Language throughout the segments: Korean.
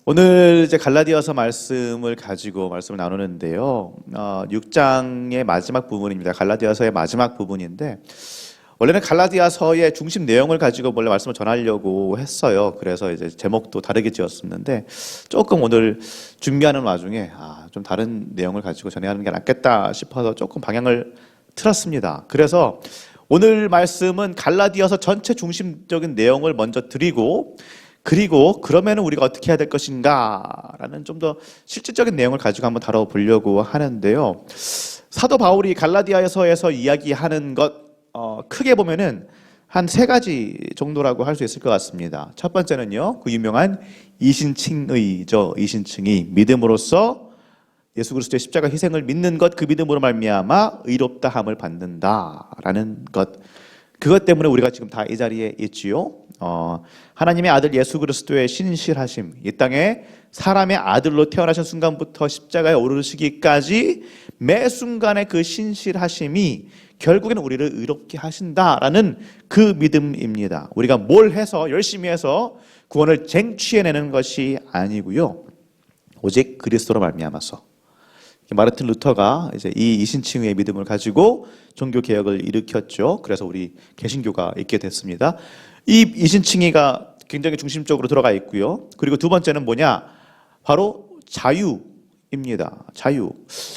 오늘 이제 갈라디아서 말씀을 가지고 말씀을 나누는데요. 6장의 마지막 부분입니다. 갈라디아서의 마지막 부분인데 원래는 갈라디아서의 중심 내용을 가지고 원래 말씀을 전하려고 했어요. 그래서 이제 제목도 다르게 지었었는데 조금 오늘 준비하는 와중에 좀 다른 내용을 가지고 전해야 하는 게 낫겠다 싶어서 조금 방향을 틀었습니다. 그래서 오늘 말씀은 갈라디아서 전체 중심적인 내용을 먼저 드리고 그리고 그러면은 우리가 어떻게 해야 될 것인가라는 좀 더 실질적인 내용을 가지고 한번 다뤄보려고 하는데요. 사도 바울이 갈라디아서에서 이야기하는 것 크게 보면은 한 세 가지 정도라고 할 수 있을 것 같습니다. 첫 번째는요, 그 유명한 이신칭의죠. 이신칭의, 믿음으로써 예수 그리스도의 십자가 희생을 믿는 것, 그 믿음으로 말미암아 의롭다함을 받는다라는 것. 그것 때문에 우리가 지금 다 이 자리에 있지요. 하나님의 아들 예수 그리스도의 신실하심, 이 땅에 사람의 아들로 태어나신 순간부터 십자가에 오르시기까지 매 순간의 그 신실하심이 결국에는 우리를 의롭게 하신다라는 그 믿음입니다. 우리가 뭘 해서 열심히 해서 구원을 쟁취해내는 것이 아니고요, 오직 그리스도로 말미암아서. 마르틴 루터가 이제 이 이신칭의의 믿음을 가지고 종교 개혁을 일으켰죠. 그래서 우리 개신교가 있게 됐습니다. 이 이신칭의가 굉장히 중심적으로 들어가 있고요. 그리고 두 번째는 뭐냐? 바로 자유입니다. 자유.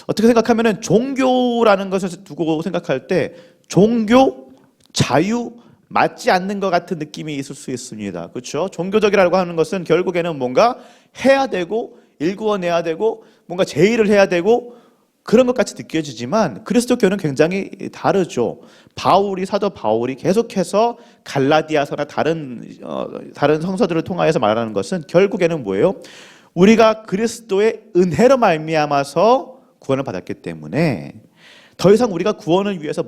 어떻게 생각하면은 종교라는 것을 두고 생각할 때 종교, 자유 맞지 않는 것 같은 느낌이 있을 수 있습니다. 그렇죠? 종교적이라고 하는 것은 결국에는 뭔가 해야 되고 일구어내야 되고 뭔가 제의를 해야 되고 그런 것 같이 느껴지지만 그리스도교는 굉장히 다르죠. 사도 바울이 계속해서 갈라디아서나 다른 성서들을 통하여서 말하는 것은 결국에는 뭐예요? 우리가 그리스도의 은혜로 말미암아서 구원을 받았기 때문에 더 이상 우리가 구원을 위해서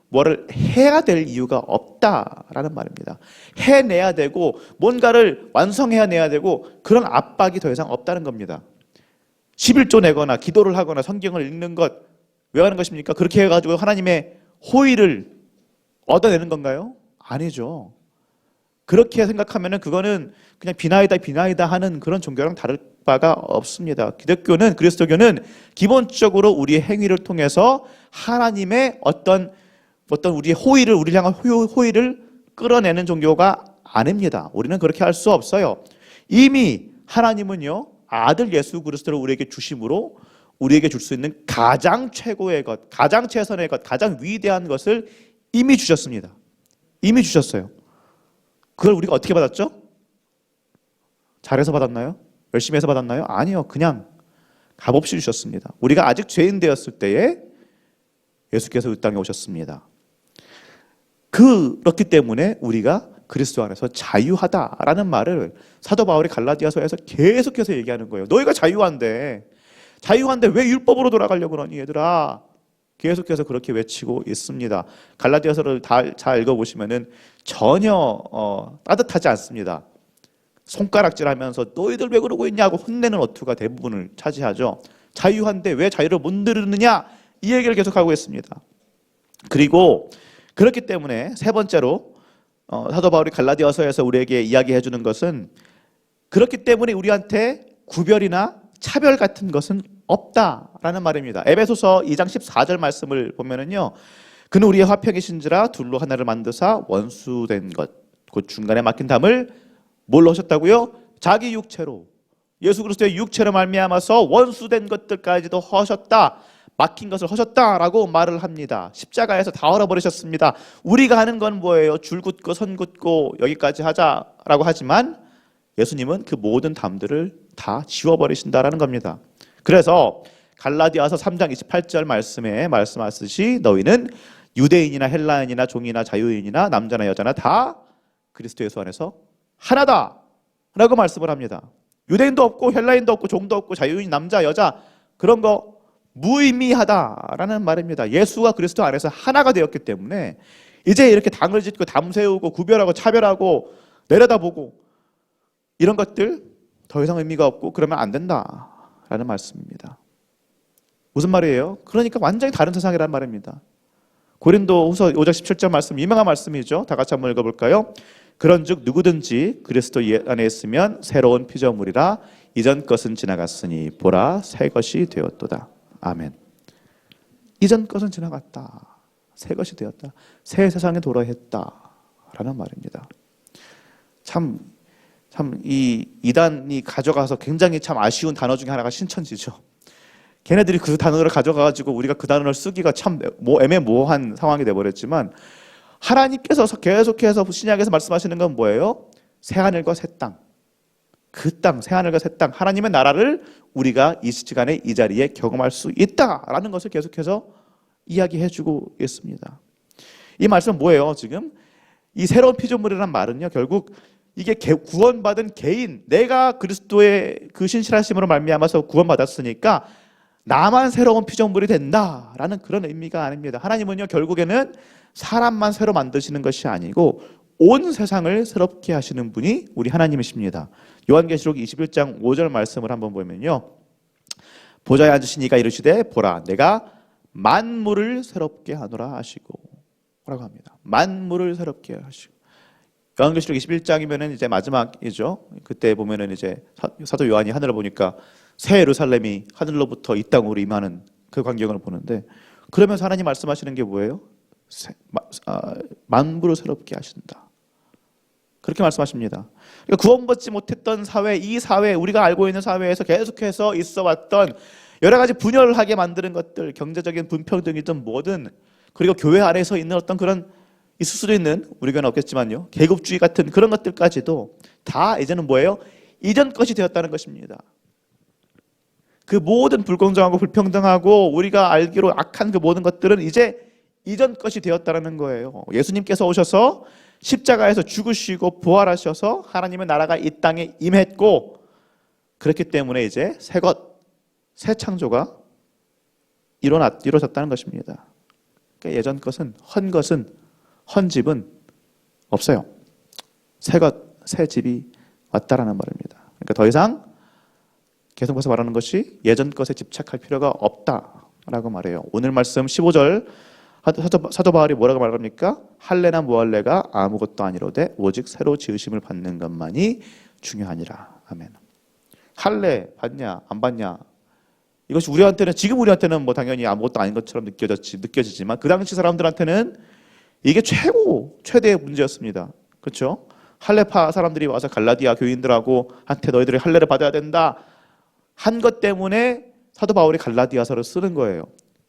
뭐를 해야 될 이유가 없다라는 말입니다. 해내야 되고 뭔가를 완성해야 내야 되고 그런 압박이 더 이상 없다는 겁니다. 11조 내거나 기도를 하거나 성경을 읽는 것 왜 하는 것입니까? 그렇게 해가지고 하나님의 호의를 얻어내는 건가요? 아니죠. 그렇게 생각하면은 그거는 그냥 비나이다 하는 그런 종교랑 다를 바가 없습니다. 기독교는, 그리스도교는 기본적으로 우리의 행위를 통해서 하나님의 어떤 우리의 호의를, 우리를 향한 호의를 끌어내는 종교가 아닙니다. 우리는 그렇게 할 수 없어요. 이미 하나님은요, 아들 예수 그리스도를 우리에게 주심으로 우리에게 줄 수 있는 가장 최고의 것, 가장 최선의 것, 가장 위대한 것을 이미 주셨습니다. 이미 주셨어요. 그걸 우리가 어떻게 받았죠? 잘해서 받았나요? 열심히 해서 받았나요? 아니요. 그냥 값없이 주셨습니다. 우리가 아직 죄인 되었을 때에 예수께서 이 땅에 오셨습니다. 그렇기 때문에 우리가 그리스도 안에서 자유하다라는 말을 사도 바울이 갈라디아서에서 계속해서 얘기하는 거예요. 너희가 자유한데 왜 율법으로 돌아가려고 그러니 얘들아. 계속해서 그렇게 외치고 있습니다. 갈라디아서를 잘 읽어보시면은 전혀 따뜻하지 않습니다. 손가락질하면서 너희들 왜 그러고 있냐고 혼내는 어투가 대부분을 차지하죠. 자유한데 왜 자유를 못 누리느냐, 이 얘기를 계속하고 있습니다. 그리고 그렇기 때문에 세 번째로 사도 바울이 갈라디아서에서 우리에게 이야기해 주는 것은 그렇기 때문에 우리한테 구별이나 차별 같은 것은 없다라는 말입니다. 에베소서 2장 14절 말씀을 보면은요, 그는 우리의 화평이신지라 둘로 하나를 만드사 원수된 것 곧 중간에 막힌 담을 뭘로 하셨다고요? 자기 육체로, 예수 그리스도의 육체로 말미암아서 원수된 것들까지도 허셨다, 막힌 것을 허셨다라고 말을 합니다. 십자가에서 다 헐어버리셨습니다. 우리가 하는 건 뭐예요? 줄 긋고 선 긋고 여기까지 하자라고 하지만 예수님은 그 모든 담들을 다 지워버리신다라는 겁니다. 그래서 갈라디아서 3장 28절 말씀에 말씀하듯이 너희는 유대인이나 헬라인이나 종이나 자유인이나 남자나 여자나 다 그리스도 예수 안에서 하나다 라고 말씀을 합니다. 유대인도 없고 헬라인도 없고 종도 없고 자유인, 남자, 여자 그런 거 무의미하다라는 말입니다. 예수가 그리스도 안에서 하나가 되었기 때문에 이제 이렇게 당을 짓고 담 세우고 구별하고 차별하고 내려다보고 이런 것들 더 이상 의미가 없고 그러면 안 된다라는 말씀입니다. 무슨 말이에요? 그러니까 완전히 다른 세상이라는 말입니다. 고린도후서 5장 17절 말씀, 유명한 말씀이죠. 다 같이 한번 읽어볼까요? 그런즉 누구든지 그리스도 안에 있으면 새로운 피조물이라 이전 것은 지나갔으니 보라 새 것이 되었도다. 아멘. 이전 것은 지나갔다. 새 것이 되었다. 새 세상에 도래했다라는 말입니다. 참 이 이단이 가져가서 굉장히 참 아쉬운 단어 중에 하나가 신천지죠. 걔네들이 그 단어를 가져가가지고 우리가 그 단어를 쓰기가 참 애매모호한 상황이 돼버렸지만 하나님께서 계속해서 신약에서 말씀하시는 건 뭐예요? 새하늘과 새 땅. 그 땅, 새하늘과 새 땅, 하나님의 나라를 우리가 이 시간에 이 자리에 경험할 수 있다라는 것을 계속해서 이야기해주고 있습니다. 이 말씀은 뭐예요? 지금 이 새로운 피조물이라는 말은요, 결국 이게 구원받은 개인, 내가 그리스도의 그 신실하심으로 말미암아서 구원받았으니까 나만 새로운 피조물이 된다라는 그런 의미가 아닙니다. 하나님은요, 결국에는 사람만 새로 만드시는 것이 아니고 온 세상을 새롭게 하시는 분이 우리 하나님이십니다. 요한계시록 21장 5절 말씀을 한번 보면요, 보좌에 앉으신 이가 이르시되 보라 내가 만물을 새롭게 하노라 하시고 라고 합니다. 만물을 새롭게 하시고. 요한계시록 21장이면은 이제 마지막이죠. 그때 보면은 이제 사도 요한이 하늘을 보니까 새 예루살렘이 하늘로부터 이 땅으로 임하는 그 광경을 보는데, 그러면서 하나님 말씀하시는 게 뭐예요? 만물을 새롭게 하신다. 그렇게 말씀하십니다. 그러니까 구원받지 못했던 사회, 이 사회, 우리가 알고 있는 사회에서 계속해서 있어왔던 여러 가지 분열하게 만드는 것들, 경제적인 불평등이든 뭐든, 그리고 교회 안에서 있는 어떤 그런 있을 수도 있는, 우리 교회는 없겠지만요, 계급주의 같은 그런 것들까지도 다 이제는 뭐예요? 이전 것이 되었다는 것입니다. 그 모든 불공정하고 불평등하고 우리가 알기로 악한 그 모든 것들은 이제 이전 것이 되었다는 거예요. 예수님께서 오셔서 십자가에서 죽으시고 부활하셔서 하나님의 나라가 이 땅에 임했고, 그렇기 때문에 이제 새 창조가 이루어졌다는 것입니다. 그러니까 예전 것은, 헌 집은 없어요. 새 집이 왔다라는 말입니다. 그러니까 더 이상 계속해서 말하는 것이 예전 것에 집착할 필요가 없다라고 말해요. 오늘 말씀 15절 사도 바울이 뭐라고 말합니까? 할례나 무할례가 아무것도 아니로되 오직 새로 지으심을 받는 것만이 중요하니라. 아멘. 할례 받냐 안 받냐, 이것이 지금 우리한테는 뭐 당연히 아무것도 아닌 것처럼 느껴지지만 그 당시 사람들한테는 이게 최대의 문제였습니다. 그렇죠? 할례파 사람들이 와서 갈라디아 교인들하고 한테 너희들이 할례를 받아야 된다 한 것 때문에 사도 바울이 갈라디아서를 쓰는 거예요.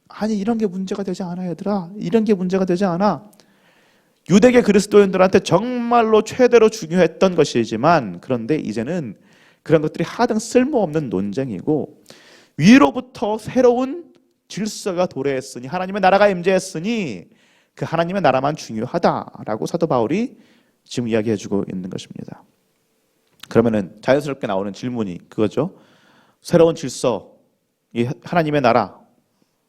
아니, 이런 게 문제가 되지 않아, 얘들아. 이런 게 문제가 되지 않아. 유대계 그리스도인들한테 정말로 최대로 중요했던 것이지만, 그런데 이제는 그런 것들이 하등 쓸모없는 논쟁이고, 위로부터 새로운 질서가 도래했으니, 하나님의 나라가 임재했으니 그 하나님의 나라만 중요하다라고 사도 바울이 지금 이야기해주고 있는 것입니다. 그러면은 자연스럽게 나오는 질문이 그거죠. 새로운 질서, 이 하나님의 나라,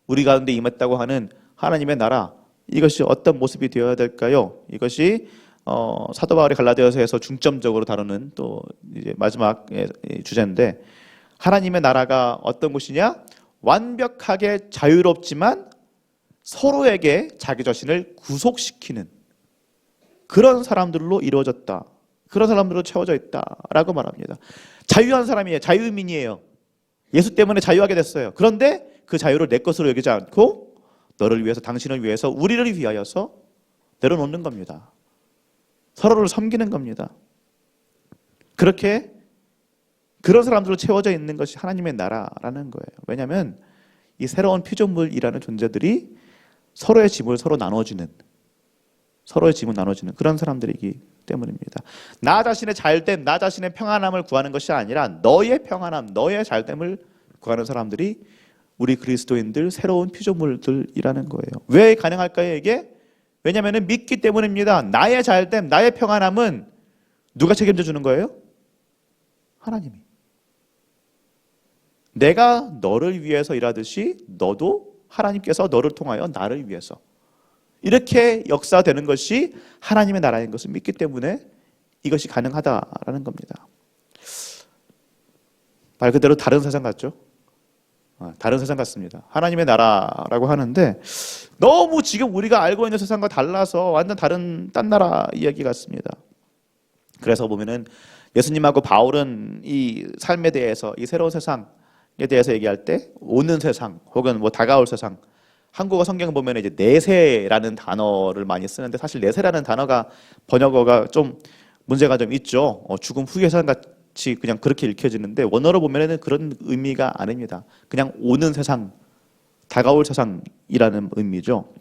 우리 가운데 임했다고 하는 하나님의 나라, 이것이 어떤 모습이 되어야 될까요? 이것이 사도 바울이 갈라디아서에서 중점적으로 다루는 또 이제 마지막 주제인데, 하나님의 나라가 어떤 곳이냐? 완벽하게 자유롭지만 서로에게 자기 자신을 구속시키는 그런 사람들로 이루어졌다. 그런 사람들로 채워져 있다라고 말합니다. 자유한 사람이에요. 자유민이에요. 예수 때문에 자유하게 됐어요. 그런데 그 자유를 내 것으로 여기지 않고 너를 위해서, 당신을 위해서, 우리를 위하여서 내려놓는 겁니다. 서로를 섬기는 겁니다. 그렇게 그런 사람들로 채워져 있는 것이 하나님의 나라라는 거예요. 왜냐하면 이 새로운 피조물이라는 존재들이 서로의 짐을 나눠주는 그런 사람들이기 때문입니다. 나 자신의 잘됨, 나 자신의 평안함을 구하는 것이 아니라 너의 평안함, 너의 잘됨을 구하는 사람들이 우리 그리스도인들, 새로운 피조물들이라는 거예요. 왜 가능할까요, 이게? 왜냐하면 믿기 때문입니다. 나의 잘됨, 나의 평안함은 누가 책임져 주는 거예요? 하나님이. 내가 너를 위해서 일하듯이 너도 하나님께서 너를 통하여 나를 위해서 이렇게 역사되는 것이 하나님의 나라인 것을 믿기 때문에 이것이 가능하다라는 겁니다. 말 그대로 다른 세상 같죠? 다른 세상 같습니다. 하나님의 나라라고 하는데 너무 지금 우리가 알고 있는 세상과 달라서 완전 딴 나라 이야기 같습니다. 그래서 보면은 예수님하고 바울은 이 삶에 대해서, 이 새로운 세상에 대해서 얘기할 때 오는 세상 혹은 뭐 다가올 세상, 한국어 성경 보면 이제 내세라는 단어를 많이 쓰는데, 사실 내세라는 단어가 번역어가 좀 문제가 좀 있죠. 죽음 후의 세상 같이 그냥 그렇게 읽혀지는데, 원어로 보면은 그런 의미가 아닙니다. 그냥 오는 세상, 다가올 세상이라는 의미죠.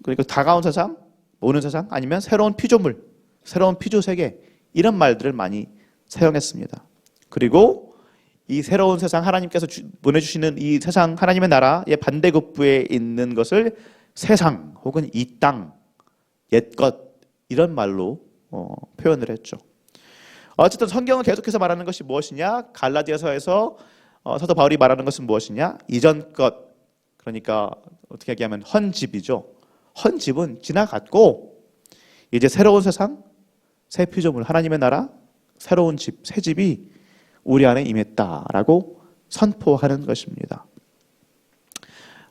그러니까 다가온 세상, 오는 세상, 아니면 새로운 피조물, 새로운 피조 세계, 이런 말들을 많이 사용했습니다. 그리고 이 새로운 세상, 하나님께서 보내주시는 이 세상, 하나님의 나라의 반대급부에 있는 것을 세상 혹은 이 땅, 옛것, 이런 말로 표현을 했죠. 어쨌든 성경은 계속해서 말하는 것이 무엇이냐? 갈라디아서에서 사도 바울이 말하는 것은 무엇이냐? 이전 것, 그러니까 어떻게 얘기하면 헌집이죠. 헌집은 지나갔고 이제 새로운 세상, 새 피조물, 하나님의 나라, 새로운 집, 새 집이 우리 안에 임했다라고 선포하는 것입니다.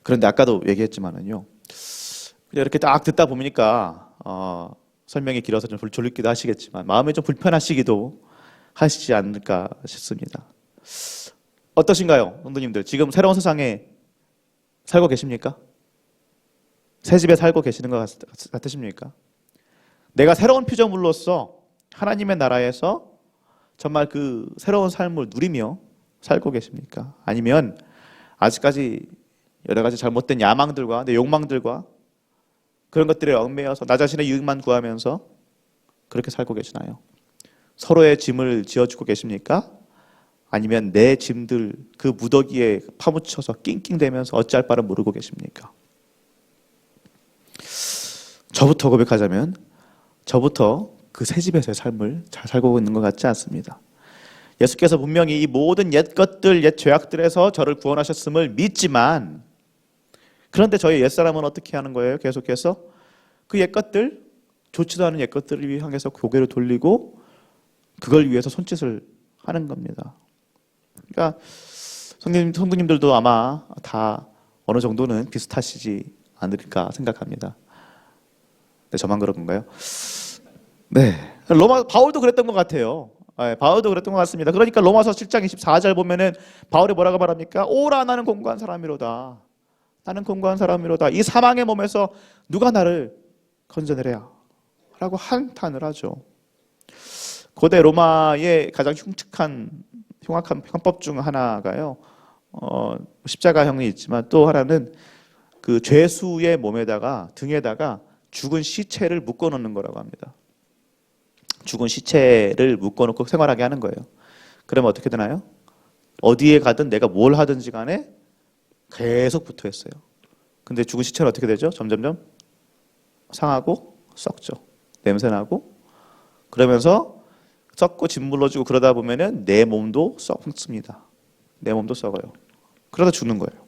그런데 아까도 얘기했지만은요, 이렇게 딱 듣다 보니까 설명이 길어서 좀 졸리기도 하시겠지만 마음이 좀 불편하시기도 하시지 않을까 싶습니다. 어떠신가요, 성도님들? 지금 새로운 세상에 살고 계십니까? 새 집에 살고 계시는 것 같으십니까? 내가 새로운 피조물로서 하나님의 나라에서 정말 그 새로운 삶을 누리며 살고 계십니까? 아니면 아직까지 여러 가지 잘못된 야망들과 내 욕망들과 그런 것들에 얽매여서 나 자신의 유익만 구하면서 그렇게 살고 계시나요? 서로의 짐을 지어주고 계십니까? 아니면 내 짐들 그 무더기에 파묻혀서 낑낑대면서 어찌할 바를 모르고 계십니까? 저부터 고백하자면 저부터 그 새 집에서의 삶을 잘 살고 있는 것 같지 않습니다. 예수께서 분명히 이 모든 옛 것들, 옛 죄악들에서 저를 구원하셨음을 믿지만, 그런데 저희 옛사람은 어떻게 하는 거예요? 계속해서 그 옛 것들, 좋지도 않은 옛 것들을 향해서 고개를 돌리고 그걸 위해서 손짓을 하는 겁니다. 그러니까 성도님들도 아마 다 어느 정도는 비슷하시지 않을까 생각합니다. 네, 저만 그런 건가요? 네, 바울도 그랬던 것 같아요. 네, 바울도 그랬던 것 같습니다. 그러니까 로마서 7장 24절 보면은 바울이 뭐라고 말합니까? 오라, 나는 공고한 사람이로다. 나는 공고한 사람이로다. 이 사망의 몸에서 누가 나를 건져내랴? 라고 한탄을 하죠. 고대 로마의 가장 흉악한 형법 중 하나가요, 십자가형이 있지만 또 하나는 그 죄수의 몸에다가, 등에다가 죽은 시체를 묶어놓는 거라고 합니다. 죽은 시체를 묶어놓고 생활하게 하는 거예요. 그러면 어떻게 되나요? 어디에 가든 내가 뭘 하든지 간에 계속 붙어 있어요. 근데 죽은 시체는 어떻게 되죠? 점점점 상하고 썩죠. 냄새나고, 그러면서 썩고 짓물러지고 그러다 보면은 내 몸도 썩습니다. 내 몸도 썩어요. 그러다 죽는 거예요.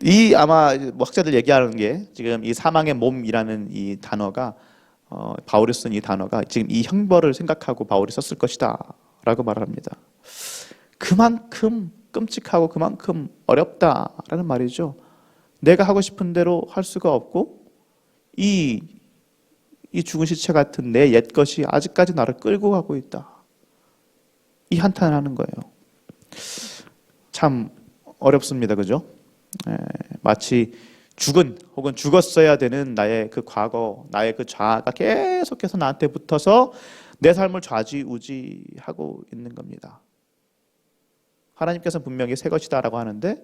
이 아마 뭐 학자들 얘기하는 게, 지금 이 사망의 몸이라는 이 단어가, 바울이 쓴 이 단어가 지금 이 형벌을 생각하고 바울이 썼을 것이다 라고 말을 합니다. 그만큼 끔찍하고 그만큼 어렵다라는 말이죠. 내가 하고 싶은 대로 할 수가 없고 이 죽은 시체 같은 내 옛것이 아직까지 나를 끌고 가고 있다. 이 한탄을 하는 거예요. 참 어렵습니다. 그죠? 마치 죽은 혹은 죽었어야 되는 나의 그 과거, 나의 그 자아가 계속해서 나한테 붙어서 내 삶을 좌지우지하고 있는 겁니다. 하나님께서는 분명히 새 것이다라고 하는데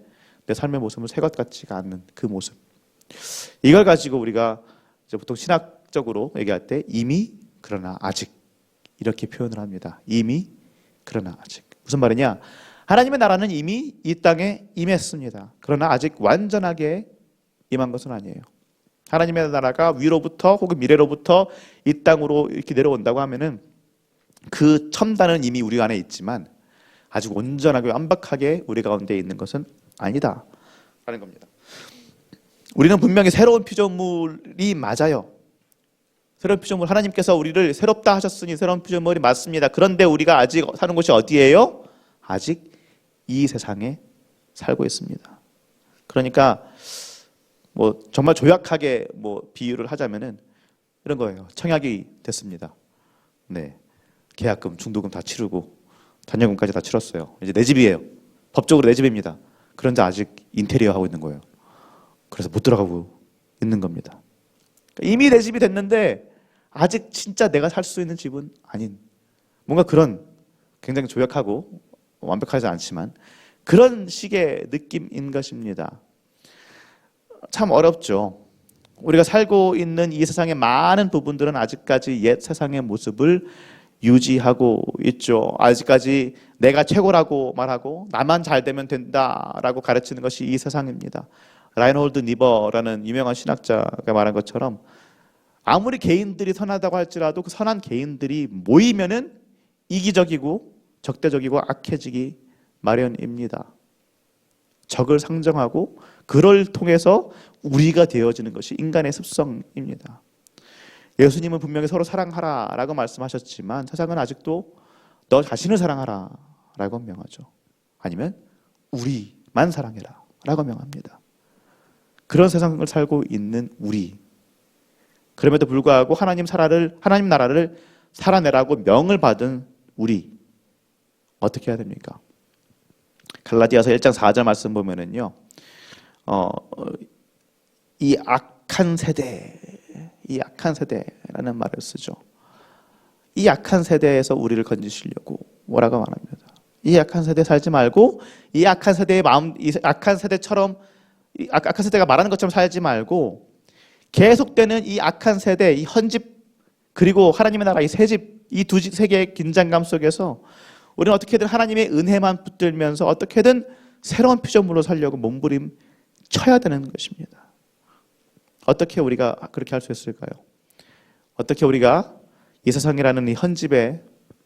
내 삶의 모습은 새 것 같지가 않는 그 모습. 이걸 가지고 우리가 이제 보통 신학적으로 얘기할 때 이미, 그러나 아직, 이렇게 표현을 합니다. 이미, 그러나 아직. 무슨 말이냐? 하나님의 나라는 이미 이 땅에 임했습니다. 그러나 아직 완전하게 임한 것은 아니에요. 하나님의 나라가 위로부터 혹은 미래로부터 이 땅으로 이렇게 내려온다고 하면은 그 첨단은 이미 우리 안에 있지만 아직 온전하게 완벽하게 우리 가운데 있는 것은 아니다 라는 겁니다. 우리는 분명히 새로운 피조물이 맞아요. 새로운 피조물, 하나님께서 우리를 새롭다 하셨으니 새로운 피조물이 맞습니다. 그런데 우리가 아직 사는 곳이 어디예요? 아직 이 세상에 살고 있습니다. 그러니까 뭐 정말 조약하게 뭐 비유를 하자면은 이런 거예요. 청약이 됐습니다. 네, 계약금, 중도금 다 치르고 잔여금까지 다 치렀어요. 이제 내 집이에요. 법적으로 내 집입니다. 그런데 아직 인테리어 하고 있는 거예요. 그래서 못 들어가고 있는 겁니다. 이미 내 집이 됐는데 아직 진짜 내가 살 수 있는 집은 아닌, 뭔가 그런 굉장히 조약하고 완벽하지 않지만 그런 식의 느낌인 것입니다. 참 어렵죠. 우리가 살고 있는 이 세상의 많은 부분들은 아직까지 옛 세상의 모습을 유지하고 있죠. 아직까지 내가 최고라고 말하고 나만 잘 되면 된다라고 가르치는 것이 이 세상입니다. 라인홀드 니버라는 유명한 신학자가 말한 것처럼 아무리 개인들이 선하다고 할지라도 그 선한 개인들이 모이면은 이기적이고 적대적이고 악해지기 마련입니다. 적을 상정하고 그를 통해서 우리가 되어지는 것이 인간의 습성입니다. 예수님은 분명히 서로 사랑하라라고 말씀하셨지만 세상은 아직도 너 자신을 사랑하라라고 명하죠. 아니면 우리만 사랑해라라고 명합니다. 그런 세상을 살고 있는 우리, 그럼에도 불구하고 하나님 나라를 살아내라고 명을 받은 우리, 어떻게 해야 됩니까? 갈라디아서 1장 4절 말씀 보면은요, 이 악한 세대라는 말을 쓰죠. 이 악한 세대에서 우리를 건지시려고 뭐라고 말합니다. 이 악한 세대에 살지 말고 이 악한 세대의 마음, 이 악한 세대처럼, 악한 세대가 말하는 것처럼 살지 말고 계속되는 이 악한 세대, 이 헌집, 그리고 하나님의 나라 이 새집, 이 두 세계의 긴장감 속에서 우리는 어떻게든 하나님의 은혜만 붙들면서 어떻게든 새로운 피조물로 살려고 몸부림 쳐야 되는 것입니다. 어떻게 우리가 그렇게 할 수 있을까요? 어떻게 우리가 이 세상이라는 이 헌집에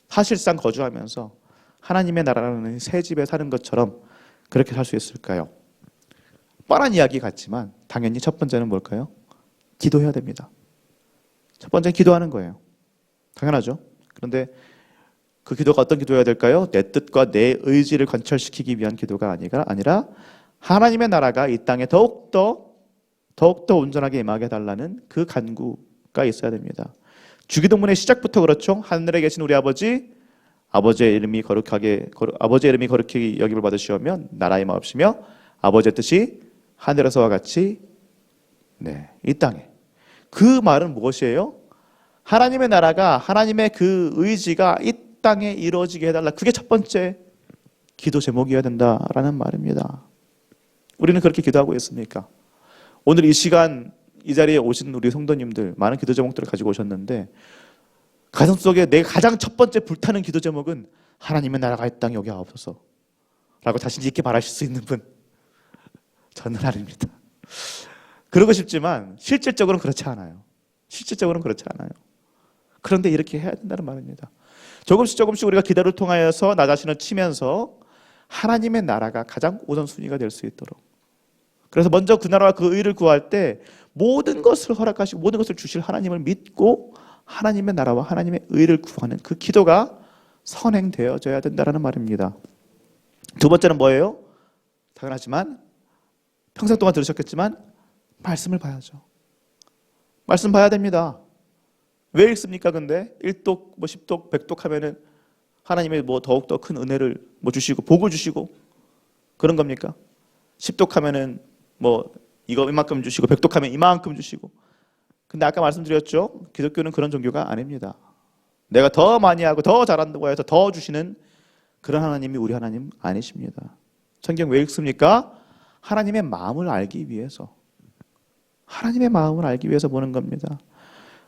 사실상 거주하면서 하나님의 나라라는 새 집에 사는 것처럼 그렇게 살 수 있을까요? 뻔한 이야기 같지만 당연히 첫 번째는 뭘까요? 기도해야 됩니다. 첫 번째는 기도하는 거예요. 당연하죠. 그런데 그 기도가 어떤 기도해야 될까요? 내 뜻과 내 의지를 관철시키기 위한 기도가 아니라 하나님의 나라가 이 땅에 더욱더 온전하게 임하게 해달라는 그 간구가 있어야 됩니다. 주기도문의 시작부터 그렇죠. 하늘에 계신 우리 아버지의 이름이 거룩히 여김을 받으시오며 나라의 마옵시며 아버지의 뜻이 하늘에서와 같이 이 땅에. 그 말은 무엇이에요? 하나님의 나라가, 하나님의 그 의지가 이 땅에 이루어지게 해달라. 그게 첫 번째 기도 제목이어야 된다라는 말입니다. 우리는 그렇게 기도하고 있습니까? 오늘 이 시간 이 자리에 오신 우리 성도님들 많은 기도 제목들을 가지고 오셨는데 가슴속에 내가 가장 첫 번째 불타는 기도 제목은 하나님의 나라가 이 땅에 오게 하옵소서 라고 자신 있게 말하실 수 있는 분, 저는 아닙니다. 그러고 싶지만 실질적으로는 그렇지 않아요. 그런데 이렇게 해야 된다는 말입니다. 조금씩 우리가 기도를 통하여서 나 자신을 치면서 하나님의 나라가 가장 우선순위가 될 수 있도록, 그래서 먼저 그 나라와 그 의를 구할 때 모든 것을 허락하시고 모든 것을 주실 하나님을 믿고 하나님의 나라와 하나님의 의를 구하는 그 기도가 선행되어져야 된다는 말입니다. 두 번째는 뭐예요? 당연하지만 평생 동안 들으셨겠지만 말씀을 봐야죠. 말씀 봐야 됩니다. 왜 읽습니까? 근데 1독, 10독, 100독 하면은 하나님의 더욱더 큰 은혜를 주시고 복을 주시고 그런 겁니까? 10독 하면은 이거 이만큼 주시고 100독 하면 이만큼 주시고. 근데 아까 말씀드렸죠. 기독교는 그런 종교가 아닙니다. 내가 더 많이 하고 더 잘한다고 해서 더 주시는 그런 하나님이 우리 하나님 아니십니다. 성경 왜 읽습니까? 하나님의 마음을 알기 위해서. 하나님의 마음을 알기 위해서 보는 겁니다.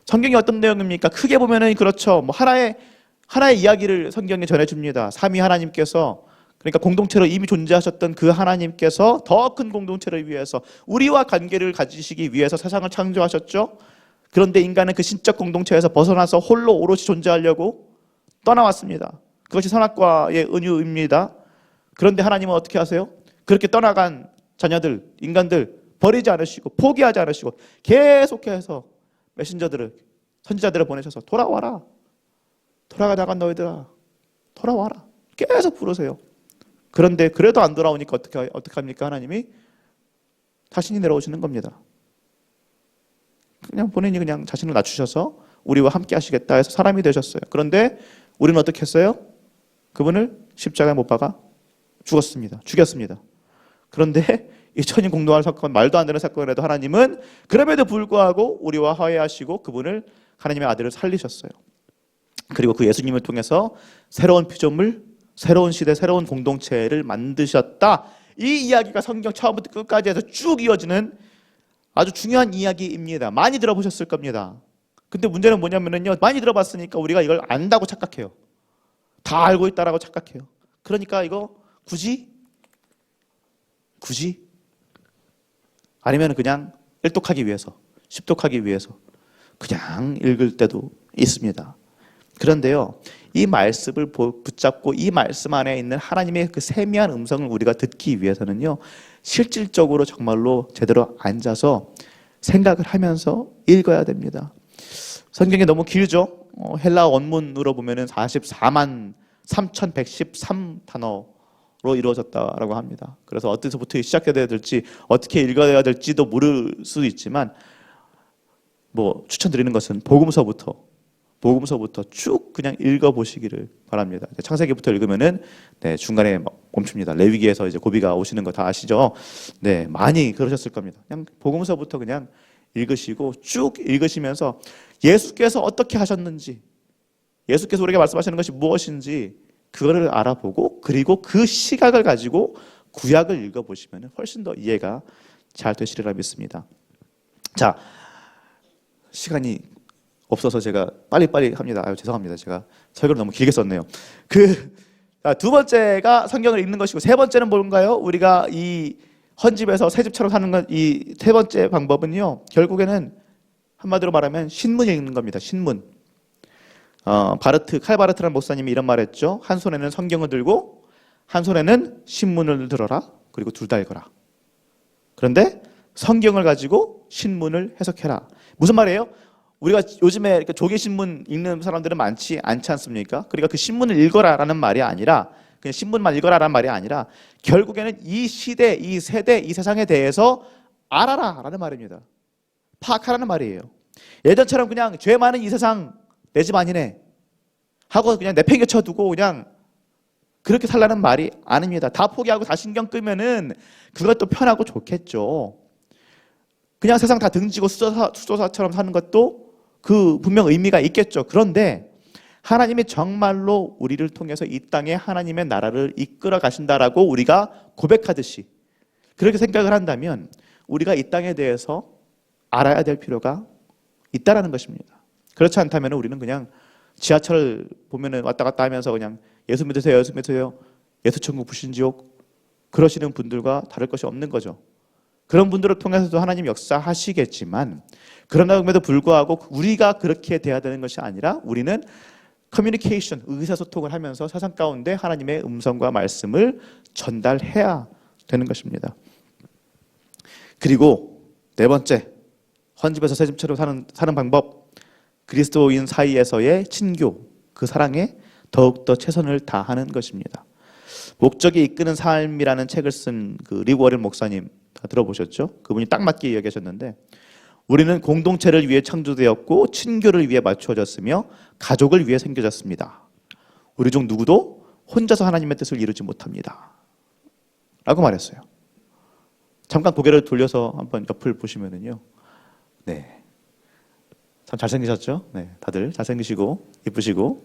성경이 어떤 내용입니까? 크게 보면은 그렇죠. 하나의 이야기를 성경에 전해줍니다. 삼위 하나님께서, 그러니까 공동체로 이미 존재하셨던 그 하나님께서 더 큰 공동체를 위해서 우리와 관계를 가지시기 위해서 세상을 창조하셨죠. 그런데 인간은 그 신적 공동체에서 벗어나서 홀로 오롯이 존재하려고 떠나왔습니다. 그것이 선악과의 은유입니다. 그런데 하나님은 어떻게 하세요? 그렇게 떠나간 자녀들, 인간들 버리지 않으시고 포기하지 않으시고 계속해서 메신저들을, 선지자들을 보내셔서 돌아와라. 돌아가다간 너희들아 돌아와라. 계속 부르세요. 그런데 그래도 안 돌아오니까 어떻게 합니까? 하나님이 자신이 내려오시는 겁니다. 그냥 본인이 그냥 자신을 낮추셔서 우리와 함께 하시겠다 해서 사람이 되셨어요. 그런데 우리는 어떻게 했어요? 그분을 십자가에 못 박아 죽였습니다. 그런데 이 천인 공노할 사건, 말도 안 되는 사건에도 하나님은 그럼에도 불구하고 우리와 화해하시고 그분을 하나님의 아들을 살리셨어요. 그리고 그 예수님을 통해서 새로운 피조물, 새로운 시대, 새로운 공동체를 만드셨다. 이 이야기가 성경 처음부터 끝까지 해서 쭉 이어지는 아주 중요한 이야기입니다. 많이 들어보셨을 겁니다. 근데 문제는 뭐냐면요, 많이 들어봤으니까 우리가 이걸 안다고 착각해요. 다 알고 있다라고 착각해요. 그러니까 이거 굳이 아니면 그냥 일독하기 위해서, 십독하기 위해서 그냥 읽을 때도 있습니다. 그런데요, 이 말씀을 붙잡고 이 말씀 안에 있는 하나님의 그 세미한 음성을 우리가 듣기 위해서는요, 실질적으로 정말로 제대로 앉아서 생각을 하면서 읽어야 됩니다. 성경이 너무 길죠? 헬라 원문으로 보면은 44만 3,113단어로 이루어졌다라고 합니다. 그래서 어디서부터 시작해야 될지, 어떻게 읽어야 될지도 모를 수도 있지만, 뭐 추천드리는 것은 복음서부터 쭉 그냥 읽어보시기를 바랍니다. 창세기부터 읽으면은 중간에 멈춥니다. 레위기에서 이제 고비가 오시는 거 다 아시죠? 네, 많이 그러셨을 겁니다. 그냥 복음서부터 그냥 읽으시고 쭉 읽으시면서 예수께서 어떻게 하셨는지, 예수께서 우리에게 말씀하시는 것이 무엇인지 그거를 알아보고, 그리고 그 시각을 가지고 구약을 읽어보시면 훨씬 더 이해가 잘 되시리라 믿습니다. 자, 시간이 없어서 제가 빨리빨리 합니다. 죄송합니다. 제가 설교를 너무 길게 썼네요. 두 번째가 성경을 읽는 것이고, 세 번째는 뭔가요? 우리가 이 헌집에서 새집처럼 사는 것, 이 세 번째 방법은요, 결국에는 한마디로 말하면 신문 읽는 겁니다. 신문. 칼 바르트라는 목사님이 이런 말했죠. 한 손에는 성경을 들고 한 손에는 신문을 들어라. 그리고 둘 다 읽어라. 그런데 성경을 가지고 신문을 해석해라. 무슨 말이에요? 우리가 요즘에 조개 신문 읽는 사람들은 많지 않지 않습니까? 그러니까 그 신문을 읽어라라는 말이 아니라, 그냥 신문만 읽어라라는 말이 아니라, 결국에는 이 시대, 이 세대, 이 세상에 대해서 알아라라는 말입니다. 파악하라는 말이에요. 예전처럼 그냥 죄 많은 이 세상 내 집 아니네 하고 그냥 내팽개쳐 두고 그냥 그렇게 살라는 말이 아닙니다. 다 포기하고 다 신경 끄면은 그것도 편하고 좋겠죠. 그냥 세상 다 등지고 수도사처럼 사는 것도 그 분명 의미가 있겠죠. 그런데 하나님이 정말로 우리를 통해서 이 땅에 하나님의 나라를 이끌어 가신다라고 우리가 고백하듯이 그렇게 생각을 한다면 우리가 이 땅에 대해서 알아야 될 필요가 있다라는 것입니다. 그렇지 않다면 우리는 그냥 지하철 보면은 왔다 갔다 하면서 그냥 예수 믿으세요, 예수 믿으세요, 예수 천국 불신지옥 그러시는 분들과 다를 것이 없는 거죠. 그런 분들을 통해서도 하나님 역사하시겠지만, 그럼에도 불구하고 우리가 그렇게 돼야 되는 것이 아니라 우리는 커뮤니케이션, 의사소통을 하면서 세상 가운데 하나님의 음성과 말씀을 전달해야 되는 것입니다. 그리고 네 번째, 헌집에서 새집처럼 사는 방법, 그리스도인 사이에서의 친교, 그 사랑에 더욱더 최선을 다하는 것입니다. 목적이 이끄는 삶이라는 책을 쓴 그 릭 워렌 목사님 다 들어보셨죠? 그분이 딱 맞게 이야기하셨는데, 우리는 공동체를 위해 창조되었고 친교를 위해 맞추어졌으며 가족을 위해 생겨졌습니다. 우리 중 누구도 혼자서 하나님의 뜻을 이루지 못합니다 라고 말했어요. 잠깐 고개를 돌려서 한번 옆을 보시면은요, 네, 참 잘생기셨죠? 네, 다들 잘생기시고 이쁘시고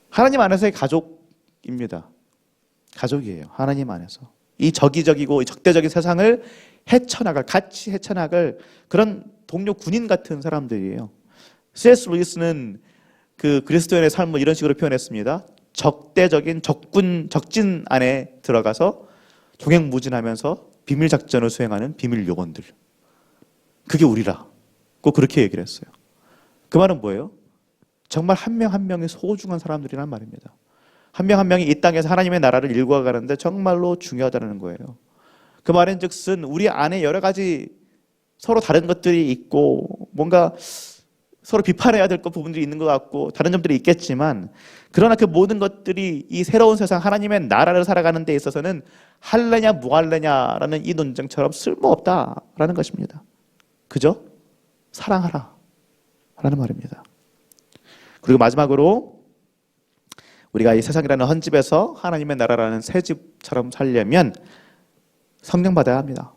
하나님 안에서의 가족입니다. 가족이에요. 하나님 안에서 이 저기적이고 적대적인 세상을 같이 헤쳐나갈 그런 동료 군인 같은 사람들이에요. C.S. 루이스는 그 그리스도인의 삶을 이런 식으로 표현했습니다. 적대적인 적진 안에 들어가서 종횡무진하면서 비밀 작전을 수행하는 비밀 요원들. 그게 우리라고 그렇게 얘기를 했어요. 그 말은 뭐예요? 정말 한 명 한 명이 소중한 사람들이란 말입니다. 한 명 한 명이 이 땅에서 하나님의 나라를 일구어가는데 정말로 중요하다는 거예요. 그 말은 즉슨 우리 안에 여러 가지 서로 다른 것들이 있고 뭔가 서로 비판해야 될 부분들이 있는 것 같고 다른 점들이 있겠지만, 그러나 그 모든 것들이 이 새로운 세상 하나님의 나라를 살아가는 데 있어서는 할래냐 무할래냐라는 이 논쟁처럼 쓸모없다라는 것입니다. 그저 사랑하라 라는 말입니다. 그리고 마지막으로 우리가 이 세상이라는 헌집에서 하나님의 나라라는 새 집처럼 살려면 성령 받아야 합니다.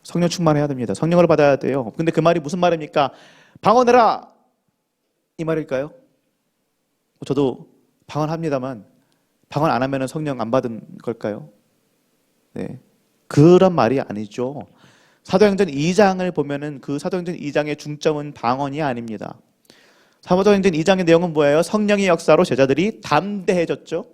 성령 충만해야 됩니다. 성령을 받아야 돼요. 근데 그 말이 무슨 말입니까? 방언해라 이 말일까요? 저도 방언합니다만 방언 안 하면 성령 안 받은 걸까요? 네, 그런 말이 아니죠. 사도행전 2장을 보면은 그 사도행전 2장의 중점은 방언이 아닙니다. 사도행전 2장의 내용은 뭐예요? 성령의 역사로 제자들이 담대해졌죠.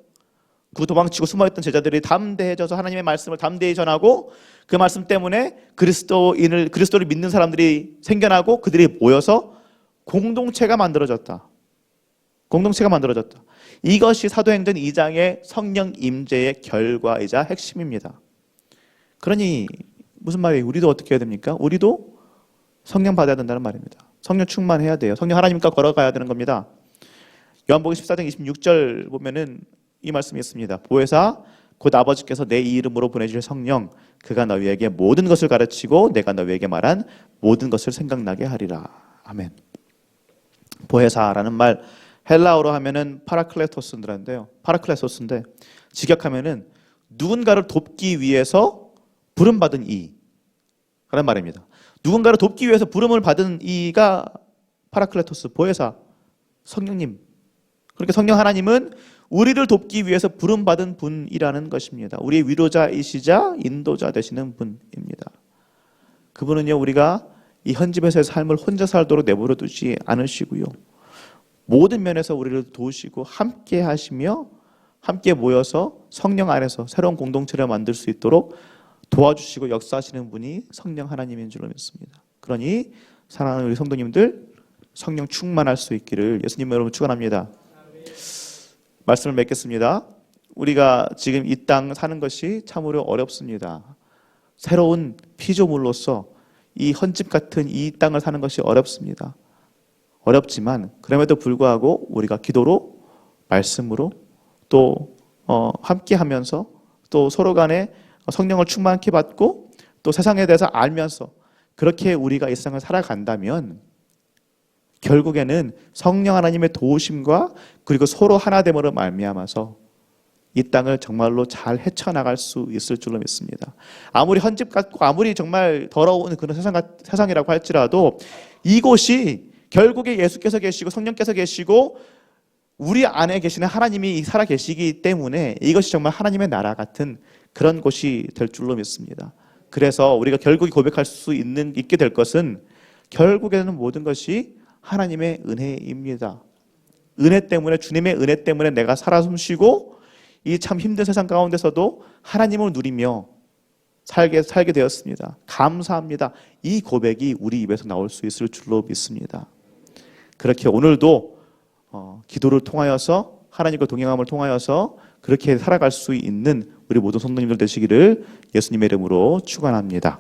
그 도망치고 숨어있던 제자들이 담대해져서 하나님의 말씀을 담대히 전하고 그 말씀 때문에 그리스도를 믿는 사람들이 생겨나고 그들이 모여서 공동체가 만들어졌다. 공동체가 만들어졌다. 이것이 사도행전 2장의 성령 임재의 결과이자 핵심입니다. 그러니 무슨 말이에요? 우리도 어떻게 해야 됩니까? 우리도 성령 받아야 된다는 말입니다. 성령 충만해야 돼요. 성령 하나님과 걸어가야 되는 겁니다. 요한복음 14장 26절 보면은 이 말씀이 있습니다. 보혜사 곧 아버지께서 내 이름으로 보내주실 성령 그가 너희에게 모든 것을 가르치고 내가 너희에게 말한 모든 것을 생각나게 하리라. 아멘. 보혜사라는 말 헬라어로 하면은 파라클레토스인데요. 파라클레토스인데 직역하면은 누군가를 돕기 위해서 부름받은 이라는 말입니다. 누군가를 돕기 위해서 부름을 받은 이가 파라클레토스, 보혜사, 성령님. 그렇게 성령 하나님은 우리를 돕기 위해서 부름받은 분이라는 것입니다. 우리의 위로자이시자 인도자 되시는 분입니다. 그분은요, 우리가 이 현집에서의 삶을 혼자 살도록 내버려 두지 않으시고요. 모든 면에서 우리를 도우시고 함께 하시며 함께 모여서 성령 안에서 새로운 공동체를 만들 수 있도록 도와주시고 역사하시는 분이 성령 하나님인 줄로 믿습니다. 그러니 사랑하는 우리 성도님들 성령 충만할 수 있기를 예수님 여러분 축원합니다. 말씀을 맺겠습니다. 우리가 지금 이 땅 사는 것이 참으로 어렵습니다. 새로운 피조물로서 이 헌집 같은 이 땅을 사는 것이 어렵습니다. 어렵지만 그럼에도 불구하고 우리가 기도로 말씀으로 또 함께하면서 또 서로 간에 성령을 충만케 받고 또 세상에 대해서 알면서 그렇게 우리가 이 세상을 살아간다면 결국에는 성령 하나님의 도우심과 그리고 서로 하나됨으로 말미암아서 이 땅을 정말로 잘 헤쳐나갈 수 있을 줄로 믿습니다. 아무리 헌집 같고 아무리 정말 더러운 그런 세상이라고 할지라도 이곳이 결국에 예수께서 계시고 성령께서 계시고 우리 안에 계시는 하나님이 살아 계시기 때문에 이것이 정말 하나님의 나라 같은 그런 곳이 될 줄로 믿습니다. 그래서 우리가 결국에 고백할 수 있게 될 것은 결국에는 모든 것이 하나님의 은혜입니다. 은혜 때문에 주님의 은혜 때문에 내가 살아 숨쉬고 이 참 힘든 세상 가운데서도 하나님을 누리며 살게 되었습니다. 감사합니다. 이 고백이 우리 입에서 나올 수 있을 줄로 믿습니다. 그렇게 오늘도 기도를 통하여서 하나님과 동행함을 통하여서 그렇게 살아갈 수 있는 우리 모든 성도님들 되시기를 예수님의 이름으로 축원합니다.